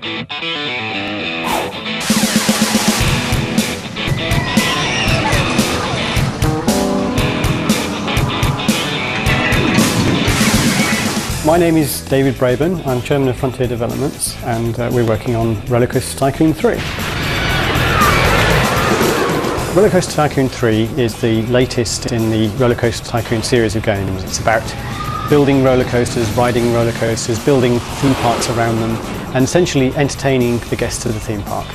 My name is David Braben. I'm Chairman of Frontier Developments, and we're working on Rollercoaster Tycoon 3. Rollercoaster Tycoon 3 is the latest in the Rollercoaster Tycoon series of games. It's about building roller coasters, riding roller coasters, building theme parks around them, and essentially entertaining the guests of the theme park.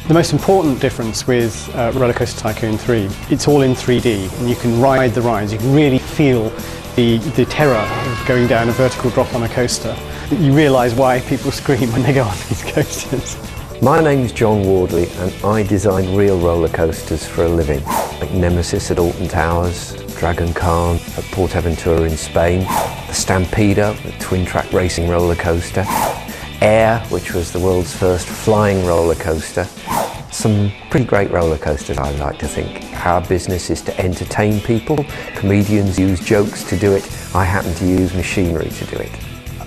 The most important difference with Rollercoaster Tycoon 3, it's all in 3D, and you can ride the rides. You can really feel the terror of going down a vertical drop on a coaster. You realise why people scream when they go on these coasters. My name's John Wardley, and I design real roller coasters for a living, like Nemesis at Alton Towers, Dragon Khan at Portaventura in Spain, the Stampeder, the twin-track racing roller coaster, Air, which was the world's first flying roller coaster. Some pretty great roller coasters, I like to think. Our business is to entertain people. Comedians use jokes to do it. I happen to use machinery to do it.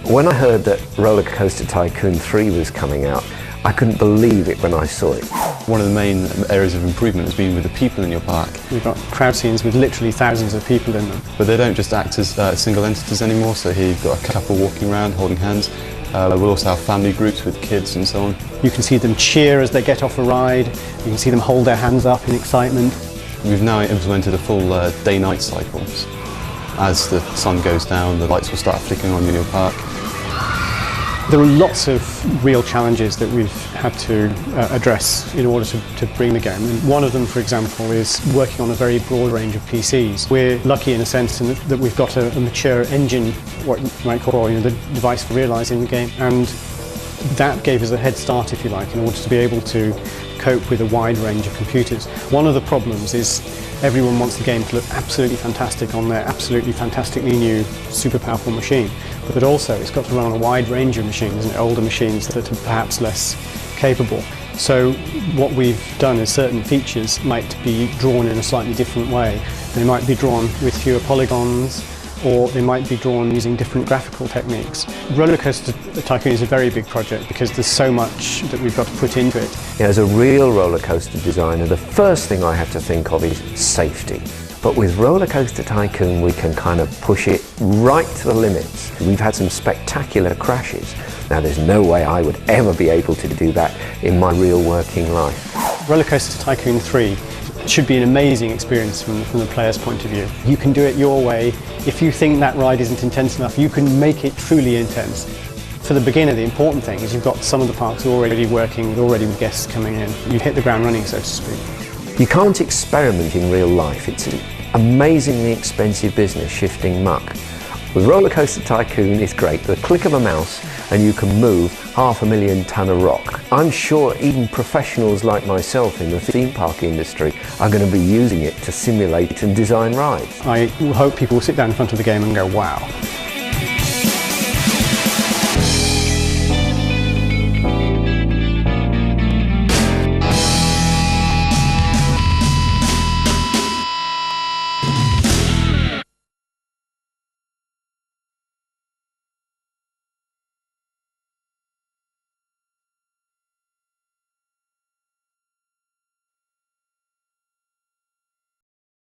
When I heard that Rollercoaster Tycoon 3 was coming out, I couldn't believe it when I saw it. One of the main areas of improvement has been with the people in your park. We've got crowd scenes with literally thousands of people in them. But they don't just act as single entities anymore, so here you've got a couple walking around holding hands. We'll also have family groups with kids and so on. You can see them cheer as they get off a ride. You can see them hold their hands up in excitement. We've now implemented a full day-night cycle. As the sun goes down, the lights will start flickering on in your park. There are lots of real challenges that we've had to address in order to bring the game. And one of them, for example, is working on a very broad range of PCs. We're lucky in a sense in that we've got a mature engine, what you might call the device for realising the game, and that gave us a head start, if you like, in order to be able to cope with a wide range of computers. One of the problems is everyone wants the game to look absolutely fantastic on their absolutely fantastically new, super powerful machine. But also it's got to run on a wide range of machines, and older machines that are perhaps less capable. So what we've done is certain features might be drawn in a slightly different way. They might be drawn with fewer polygons, or they might be drawn using different graphical techniques. Rollercoaster Tycoon is a very big project because there's so much that we've got to put into it. As a real roller coaster designer, the first thing I have to think of is safety. But with Rollercoaster Tycoon, we can kind of push it right to the limits. We've had some spectacular crashes. Now, there's no way I would ever be able to do that in my real working life. Rollercoaster Tycoon 3 should be an amazing experience from the player's point of view. You can do it your way. If you think that ride isn't intense enough, you can make it truly intense. For the beginner, the important thing is you've got some of the parks already working, already with guests coming in. You've hit the ground running, so to speak. You can't experiment in real life. It's an amazingly expensive business, shifting muck. With Rollercoaster Tycoon, it's great. The click of a mouse and you can move 500,000 tonne of rock. I'm sure even professionals like myself in the theme park industry are going to be using it to simulate and design rides. I hope people will sit down in front of the game and go, wow.